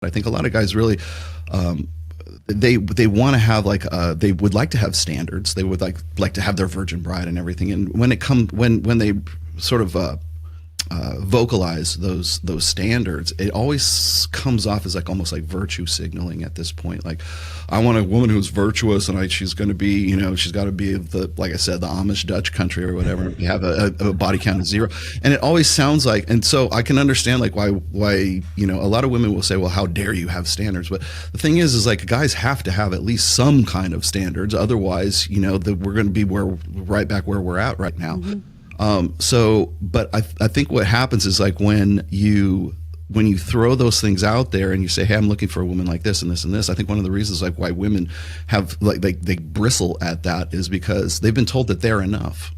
I think a lot of guys really, they want to have like they would like to have standards. They would like to have their virgin bride and everything. And when when they sort of vocalize those standards, it always comes off as like almost like virtue signaling at this point. Like, I want a woman who's virtuous, and she's going to be, she's got to be like I said, the Amish Dutch country or whatever. You have a body count of 0, and it always sounds like. And so I can understand like why a lot of women will say, well, how dare you have standards? But the thing is like guys have to have at least some kind of standards, otherwise, that we're going to be right back where we're at right now. Mm-hmm. But I think what happens is like when you throw those things out there and you say, hey, I'm looking for a woman like this and this and this, I think one of the reasons like why women have they bristle at that is because they've been told that they're enough.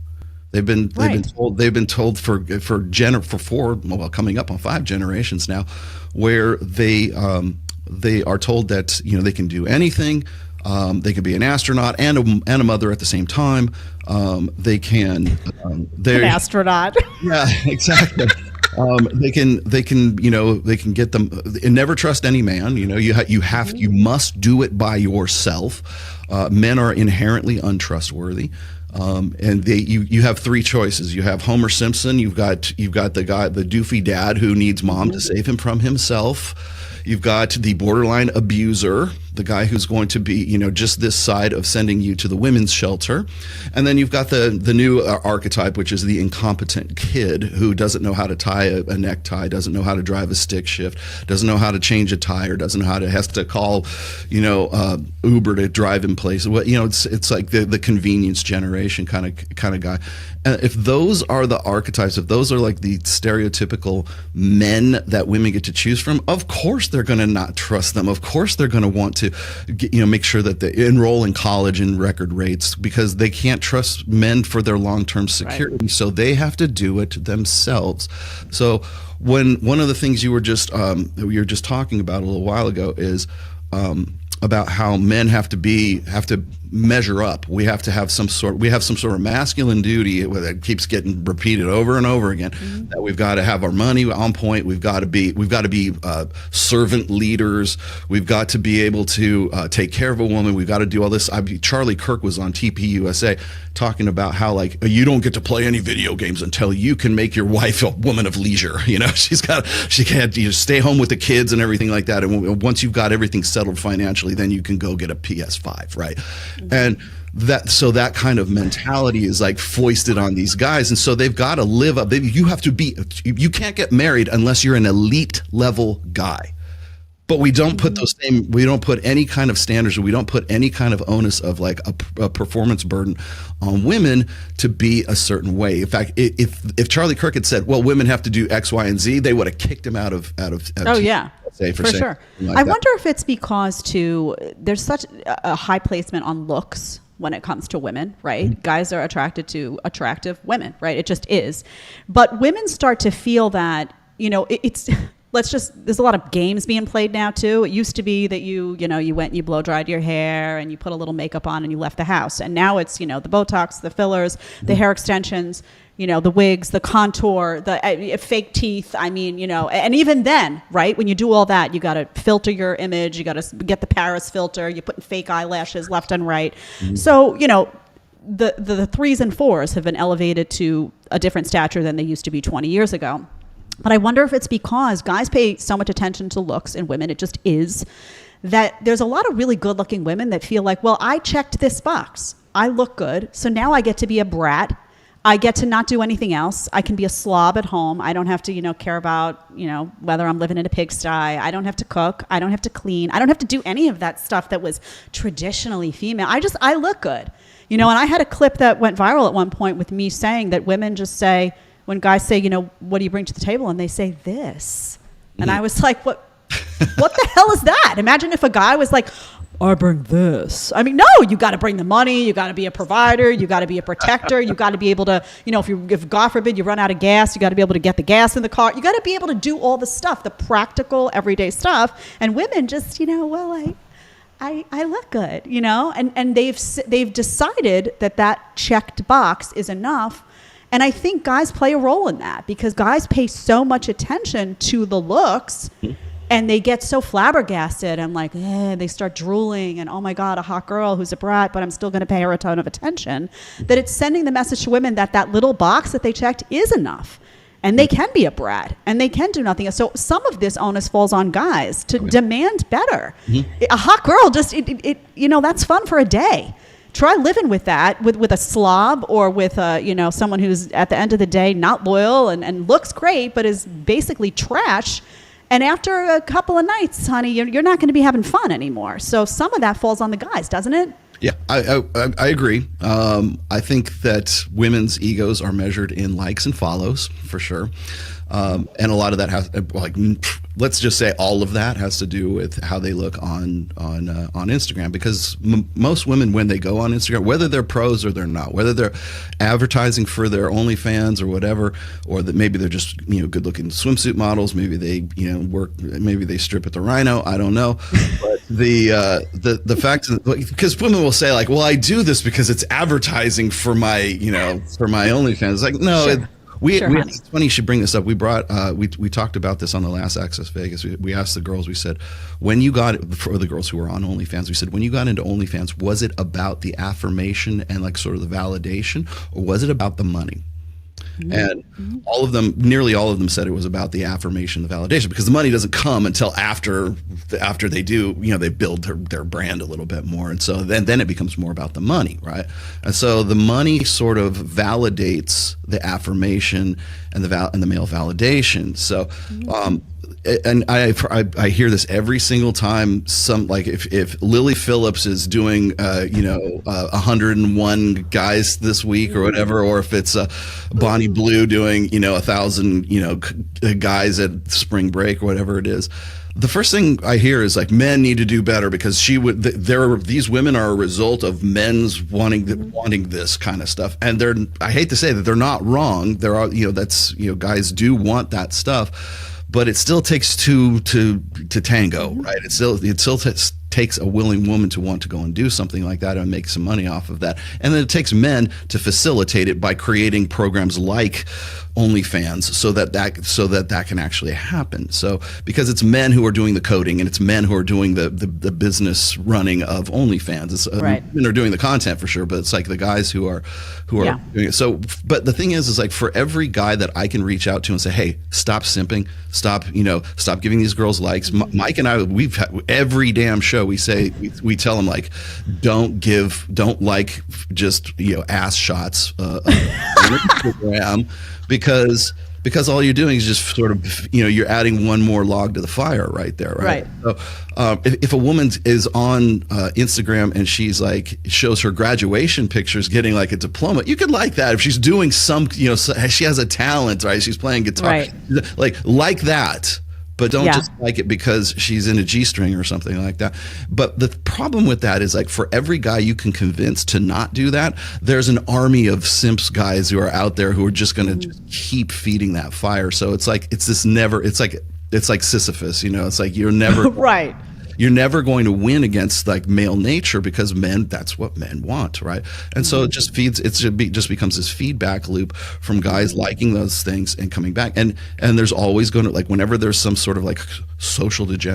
They've been told for coming up on 5 generations now, where they are told that they can do anything. They can be an astronaut and a mother at the same time. They can. An astronaut. Yeah, exactly. They can get them. And never trust any man. You must do it by yourself. Men are inherently untrustworthy. And you have 3 choices. You have Homer Simpson. You've got the doofy dad who needs mom to save him from himself. You've got the borderline abuser, the guy who's going to be, just this side of sending you to the women's shelter. And then you've got the new archetype, which is the incompetent kid who doesn't know how to tie a necktie, doesn't know how to drive a stick shift, doesn't know how to change a tire, doesn't know has to call, Uber to drive in place. It's like the convenience generation kind of guy. And if those are the archetypes, if those are like the stereotypical men that women get to choose from, of course they're going to not trust them. Of course they're going to want to make sure that they enroll in college in record rates, because they can't trust men for their long-term security. Right. So they have to do it themselves. So when one of the things you were just talking about a little while ago is about how men have to measure up. We have some sort of masculine duty that keeps getting repeated over and over again. Mm-hmm. That we've got to have our money on point. We've got to be servant leaders. We've got to be able to take care of a woman. We've got to do all this. Charlie Kirk was on TPUSA talking about how like you don't get to play any video games until you can make your wife a woman of leisure. She can't stay home with the kids and everything like that. And once you've got everything settled financially, then you can go get a PS5, right? Mm-hmm. And that kind of mentality is like foisted on these guys, and so they've got to live up. You can't get married unless you're an elite level guy. But we don't put we don't put any kind of standards, or we don't put any kind of onus of like a performance burden on women to be a certain way. In fact, if Charlie Kirk had said, well, women have to do X, Y, and Z, they would have kicked him out of oh yeah, for sure. Like I wonder if it's because there's such a high placement on looks when it comes to women, right? Mm-hmm. Guys are attracted to attractive women, right? It just is. But women start to feel that, it's there's a lot of games being played now too. It used to be that you went and you blow dried your hair and you put a little makeup on and you left the house. And now it's, the Botox, the fillers, the hair extensions, the wigs, the contour, the fake teeth. I mean, and even then, right, when you do all that, you got to filter your image. You got to get the Paris filter. You're putting fake eyelashes left and right. Mm-hmm. So, the 3s and 4s have been elevated to a different stature than they used to be 20 years ago. But I wonder if it's because guys pay so much attention to looks in women, it just is, that there's a lot of really good looking women that feel like, well, I checked this box. I look good. So now I get to be a brat. I get to not do anything else. I can be a slob at home. I don't have to, care about, whether I'm living in a pigsty. I don't have to cook. I don't have to clean. I don't have to do any of that stuff that was traditionally female. I look good. And I had a clip that went viral at one point with me saying that women just say, when guys say, what do you bring to the table? And they say this. And I was like, what the hell is that? Imagine if a guy was like, I bring this. I mean, no, you got to bring the money. You got to be a provider. You got to be a protector. You got to be able to, if God forbid you run out of gas, you got to be able to get the gas in the car. You got to be able to do all the stuff, the practical, everyday stuff. And women just, I look good, and they've decided that checked box is enough. And I think guys play a role in that, because guys pay so much attention to the looks And they get so flabbergasted and like, they start drooling and, oh my God, a hot girl who's a brat, but I'm still going to pay her a ton of attention, that it's sending the message to women that that little box that they checked is enough. And they can be a brat and they can do nothing else. So some of this onus falls on guys to demand better. A hot girl, just, that's fun for a day. Try living with that, with a slob or with someone who's at the end of the day not loyal and looks great, but is basically trash. And after a couple of nights, honey, you're not going to be having fun anymore. So some of that falls on the guys, doesn't it? Yeah, I agree. I think that women's egos are measured in likes and follows for sure. And a lot of that has, like, let's just say all of that has to do with how they look on Instagram, because most women, when they go on Instagram, whether they're pros or they're not, whether they're advertising for their OnlyFans or whatever, or that maybe they're just good looking swimsuit models, maybe they work, maybe they strip at the Rhino, I don't know, but the fact is, because women will say like, well, I do this because it's advertising for my for my OnlyFans. It's like, no. Sure. It's funny you should bring this up. We brought we talked about this on the last Access Vegas. We asked the girls, we said, when you got, for the girls who were on OnlyFans, we said, when you got into OnlyFans, was it about the affirmation and like sort of the validation, or was it about the money? And nearly all of them said it was about the affirmation, the validation, because the money doesn't come until after they do, they build their brand a little bit more. And so then it becomes more about the money, right? And so the money sort of validates the affirmation and the male validation. So, and I hear this every single time. If Lily Phillips is doing 101 guys this week or whatever, or if it's Bonnie Blue doing 1,000 guys at spring break or whatever it is, the first thing I hear is like, men need to do better because these women are a result of men's wanting this kind of stuff. And I hate to say that they're not wrong. There are guys do want that stuff. But it still takes two to tango, right? It still takes a willing woman to want to go and do something like that and make some money off of that. And then it takes men to facilitate it by creating programs like OnlyFans so that can actually happen. So because it's men who are doing the coding and it's men who are doing the business running of OnlyFans. Men are doing the content for sure, but it's like the guys who are doing it. So, but the thing is like, for every guy that I can reach out to and say, hey, stop simping, stop giving these girls likes. Mike and I, we've had every damn show we tell them like, don't like just ass shots on Instagram, because all you're doing is just sort of you're adding one more log to the fire right there, right? So if a woman is on Instagram and she's like shows her graduation pictures getting like a diploma, you could like that. If she's doing some she has a talent, right? She's playing guitar, right? like that. But don't just like it because she's in a G-string or something like that. But the problem with that is like, for every guy you can convince to not do that, there's an army of simps guys who are out there who are just going to just keep feeding that fire. So it's like it's like Sisyphus, it's like you're never right. You're never going to win against like male nature, because that's what men want, right? And so it just becomes this feedback loop from guys liking those things and coming back. And there's always going to, like, whenever there's some sort of like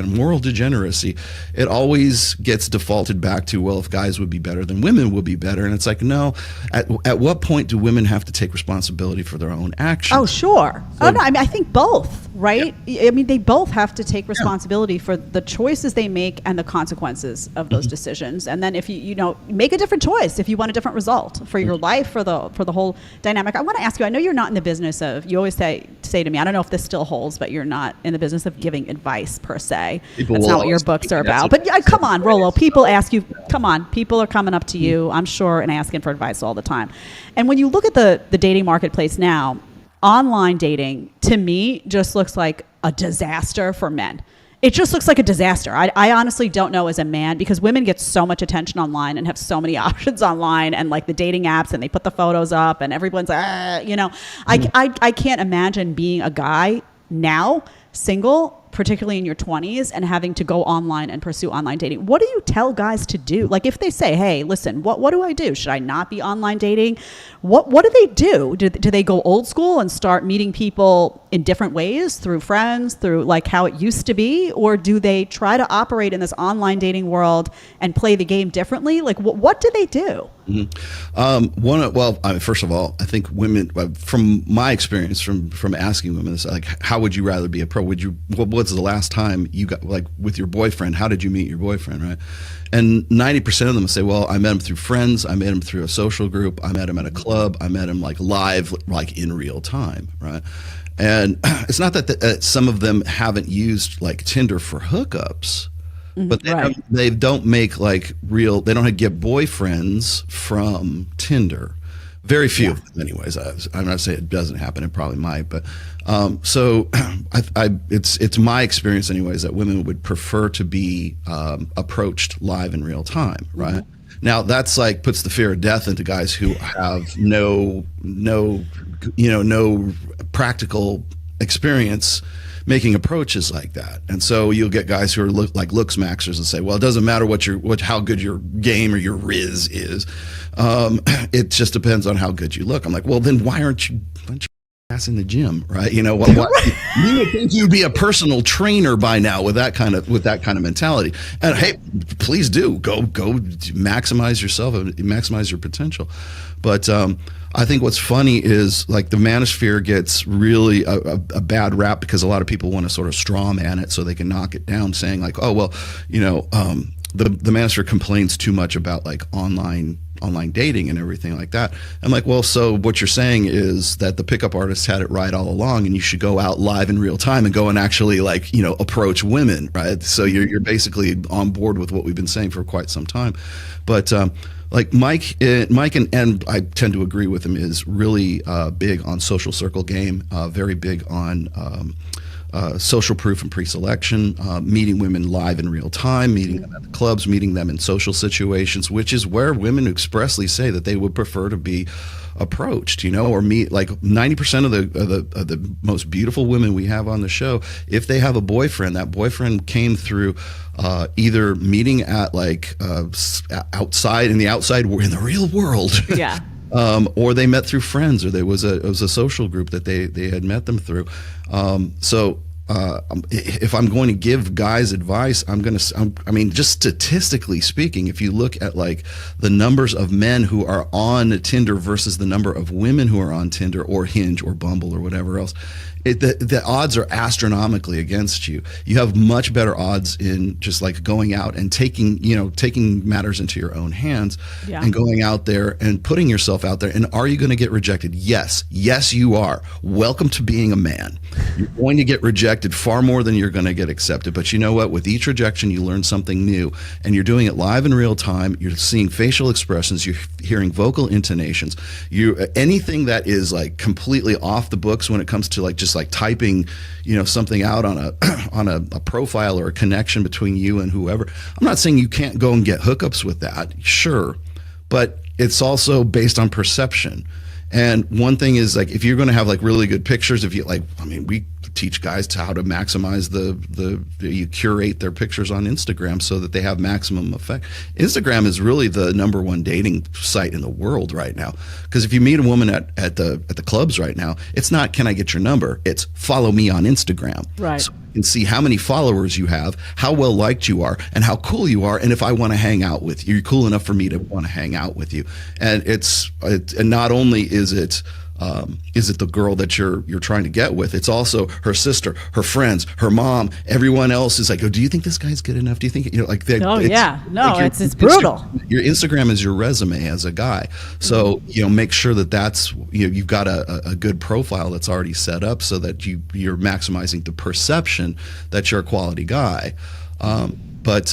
moral degeneracy, it always gets defaulted back to, well, if guys would be better, then women would be better. And it's like, no, at what point do women have to take responsibility for their own actions? Oh, sure. No, I think both, right? Yeah. I mean, they both have to take responsibility for the choices they make and the consequences of those decisions. And then if you make a different choice, if you want a different result for your life, for the whole dynamic. I want to ask you, I know you're not in the business of, you always say to me, I don't know if this still holds, but you're not in the business of giving advice per se. That's not what your books are about. But come on, Rollo, people ask you, people are coming up to you, I'm sure, and asking for advice all the time. And when you look at the dating marketplace now, online dating, to me, just looks like a disaster for men. It just looks like a disaster. I honestly don't know as a man, because women get so much attention online and have so many options online, and like the dating apps, and they put the photos up and everyone's like, I can't imagine being a guy now, single, particularly in your 20s, and having to go online and pursue online dating. What do you tell guys to do? Like if they say, hey, listen, what do I do? Should I not be online dating? What do they do? Do they go old school and start meeting people in different ways, through friends, through like how it used to be? Or do they try to operate in this online dating world and play the game differently? Like what do they do? First of all, I think women, from my experience, from asking women this, like, how would you rather be approached? What's the last time you got, like, with your boyfriend? How did you meet your boyfriend, right? And 90% of them say, well, I met him through friends, I met him through a social group, I met him at a club, I met him like live, like in real time, right? And it's not that some of them haven't used like Tinder for hookups. But they don't make like real, they don't get boyfriends from Tinder. Very few of them anyways. I'm not saying it doesn't happen, it probably might, but so it's my experience anyways that women would prefer to be approached live in real time, right? Now that's like puts the fear of death into guys who have no practical experience making approaches like that. And so you'll get guys who are like looks maxers and say, well, it doesn't matter how good your game or your riz is. It just depends on how good you look. I'm like, well, then why aren't you ass in the gym, right? You would think you'd be a personal trainer by now with that kind of mentality. And hey, please do go maximize yourself, maximize your potential. But I think what's funny is like the manosphere gets really a bad rap because a lot of people want to sort of straw man it so they can knock it down, saying like, oh well, the manosphere complains too much about like online dating and everything like that. I'm like, well, so what you're saying is that the pickup artists had it right all along, and you should go out live in real time and go and actually like approach women, right? So you're basically on board with what we've been saying for quite some time, but. Like Mike and I tend to agree with him, is really big on social circle game, very big on social proof and pre-selection, meeting women live in real time, meeting them at the clubs, meeting them in social situations, which is where women expressly say that they would prefer to be approached, or meet. Like 90% of the most beautiful women we have on the show, if they have a boyfriend, that boyfriend came through either meeting at like outside in the real world, yeah. Or they met through friends, or it was a social group that they had met them through. If I'm going to give guys advice, just statistically speaking, if you look at like the numbers of men who are on Tinder versus the number of women who are on Tinder or Hinge or Bumble or whatever else, the odds are astronomically against you. You have much better odds in just like going out and taking matters into your own hands, and going out there and putting yourself out there. And are you going to get rejected? Yes, you are. Welcome to being a man. You're going to get rejected far more than you're going to get accepted. But you know what? With each rejection, you learn something new, and you're doing it live in real time. You're seeing facial expressions. You're hearing vocal intonations. Anything that is like completely off the books when it comes to like just like typing, something out on a profile or a connection between you and whoever. I'm not saying you can't go and get hookups with that, sure, but it's also based on perception. And one thing is like, if you're going to have like really good pictures, we teach guys how to maximize you curate their pictures on Instagram so that they have maximum effect. Instagram is really the number one dating site in the world right now. Because if you meet a woman at the clubs right now, it's not, can I get your number? It's follow me on Instagram. Right. So you can see how many followers you have, how well liked you are, and how cool you are. And if I want to hang out with you, you're cool enough for me to want to hang out with you. And and not only is it the girl that you're trying to get with, it's also her sister, her friends, her mom, everyone else is like, oh, do you think this guy's good enough? Do you think, it's brutal. Your Instagram is your resume as a guy. So, make sure that's, you've got a good profile that's already set up so that you're maximizing the perception that you're a quality guy. What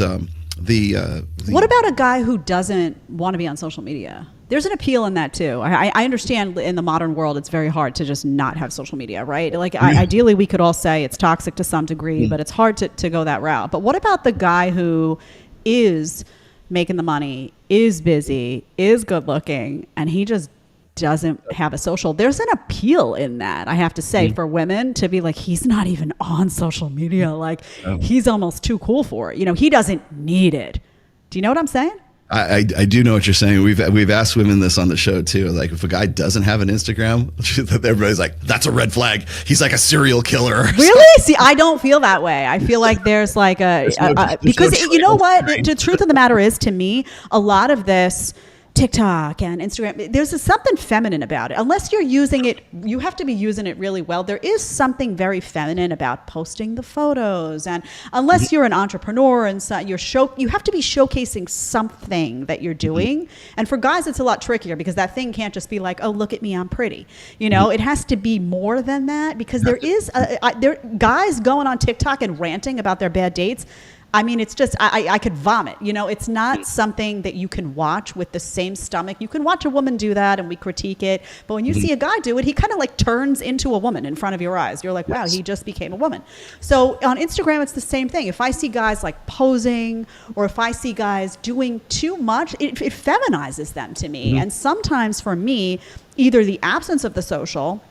about a guy who doesn't want to be on social media? There's an appeal in that too. I understand in the modern world, it's very hard to just not have social media, right? Like ideally we could all say it's toxic to some degree, but it's hard to go that route. But what about the guy who is making the money, is busy, is good looking, and he just doesn't have a social, there's an appeal in that, I have to say, for women to be like, he's not even on social media. Like, he's almost too cool for it. You know, he doesn't need it. Do you know what I'm saying? I do know what you're saying. We've asked women this on the show too. Like, if a guy doesn't have an Instagram, everybody's like, that's a red flag. He's like a serial killer. Really? See, I don't feel that way. I feel like there's like because you know what? The truth of the matter is, to me, a lot of this TikTok and Instagram, there's something feminine about it. Unless you're using it, you have to be using it really well. There is something very feminine about posting the photos. And unless you're an entrepreneur and so you have to be showcasing something that you're doing. And for guys, it's a lot trickier because that thing can't just be like, oh, look at me, I'm pretty. You know, it has to be more than that, because there is guys going on TikTok and ranting about their bad dates. I mean, it's just, I could vomit. You know, it's not something that you can watch with the same stomach. You can watch a woman do that and we critique it. But when you see a guy do it, he kind of like turns into a woman in front of your eyes. You're like, wow, he just became a woman. So on Instagram, it's the same thing. If I see guys like posing, or if I see guys doing too much, it feminizes them to me. And sometimes for me, either the absence of the social,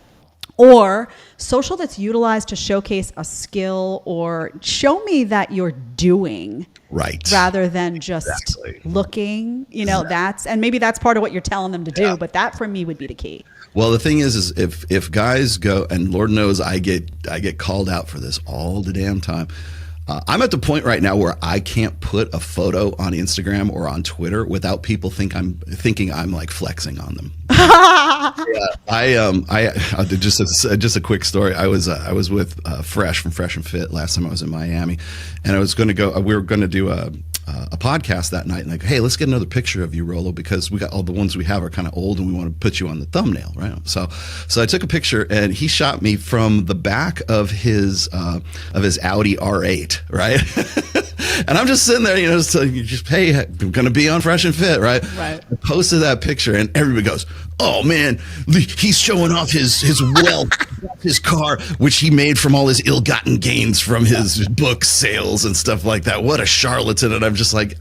or social that's utilized to showcase a skill or show me that you're doing, right, rather than just looking, you know, and maybe that's part of what you're telling them to do, but that for me would be the key. Well, the thing is if guys go, and Lord knows I get called out for this all the damn time. I'm at the point right now where I can't put a photo on Instagram or on Twitter without people thinking I'm like flexing on them. I just a quick story. I was with Fresh from Fresh and Fit last time I was in Miami, and I was going to go. We were going to do a podcast that night, and like, hey, let's get another picture of you, Rolo, because we got all the ones we have are kind of old, and we want to put you on the thumbnail, right? So I took a picture, and he shot me from the back of his Audi R8, right? And I'm just sitting there, you know, just hey, I'm gonna be on Fresh and Fit, right? Right. I posted that picture, and everybody goes, "Oh man, he's showing off his wealth, his car, which he made from all his ill-gotten gains from his book sales and stuff like that. What a charlatan!" And I'm just like,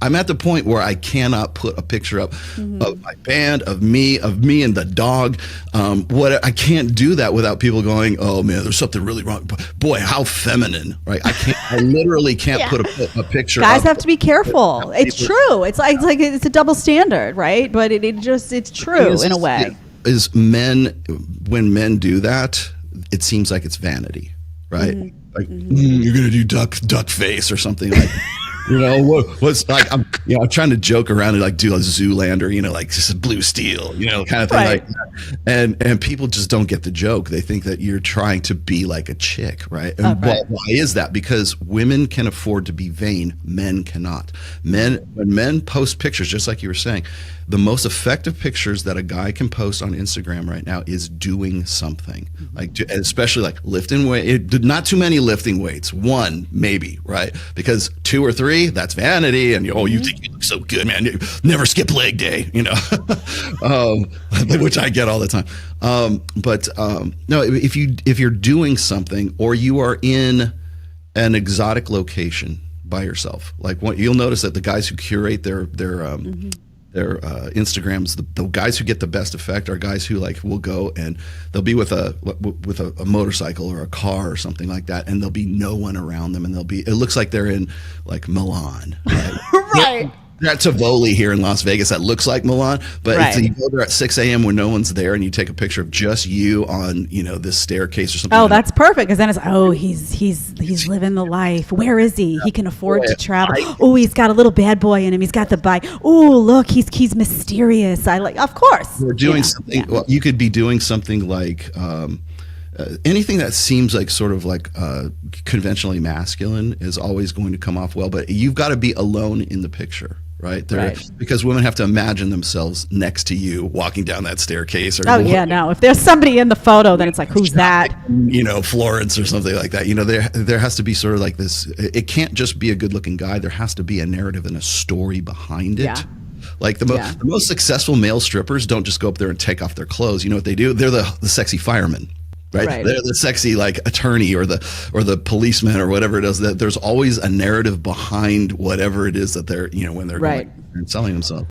I'm at the point where I cannot put a picture up of my band, of me and the dog. I can't do that without people going, "Oh man, there's something really wrong." Boy, how feminine, right? I literally can't put a picture. Guys have to be careful. It's true. It's like it's a double standard, right? But it's true in a way. Is when men do that, it seems like it's vanity, right? Like you're gonna do duck face or something like. You know, what's like, I'm trying to joke around and like do a Zoolander, you know, like just blue steel, you know, kind of thing, right. Like that. And people just don't get the joke. They think that you're trying to be like a chick, right? And why is that? Because women can afford to be vain, men cannot. When men post pictures, just like you were saying, the most effective pictures that a guy can post on Instagram right now is doing something, like especially like lifting weight. Not too many lifting weights, one maybe, right? Because 2 or 3, that's vanity, and you think you look so good, man. You never skip leg day, you know, which I get all the time. No, if you're doing something, or you are in an exotic location by yourself, like you'll notice that the guys who curate their Instagrams, the guys who get the best effect are guys who like will go and they'll be with a motorcycle or a car or something like that, and there'll be no one around them, and it looks like they're in like Milan, right? Right. At Tivoli here in Las Vegas, that looks like Milan, but you go there at 6 a.m. when no one's there, and you take a picture of just you on, you know, this staircase or something. Oh, that's perfect, because then it's he's living the life. Where is he? He can afford to travel. Oh, he's got a little bad boy in him. He's got the bike. Oh, look, he's mysterious. Of course. We're doing something. Yeah. Well, you could be doing something like. Anything that seems like sort of like conventionally masculine is always going to come off well, but you've got to be alone in the picture, right? Because women have to imagine themselves next to you walking down that staircase. Or no. If there's somebody in the photo, then it's like, who's that? You know, Florence or something like that. You know, there has to be sort of like this. It can't just be a good-looking guy. There has to be a narrative and a story behind it. Yeah. Like the most successful male strippers don't just go up there and take off their clothes. You know what they do? They're the sexy firemen. Right. They're the sexy like attorney or the policeman or whatever it is. That there's always a narrative behind whatever it is that they're, you know, when they're going and selling themselves.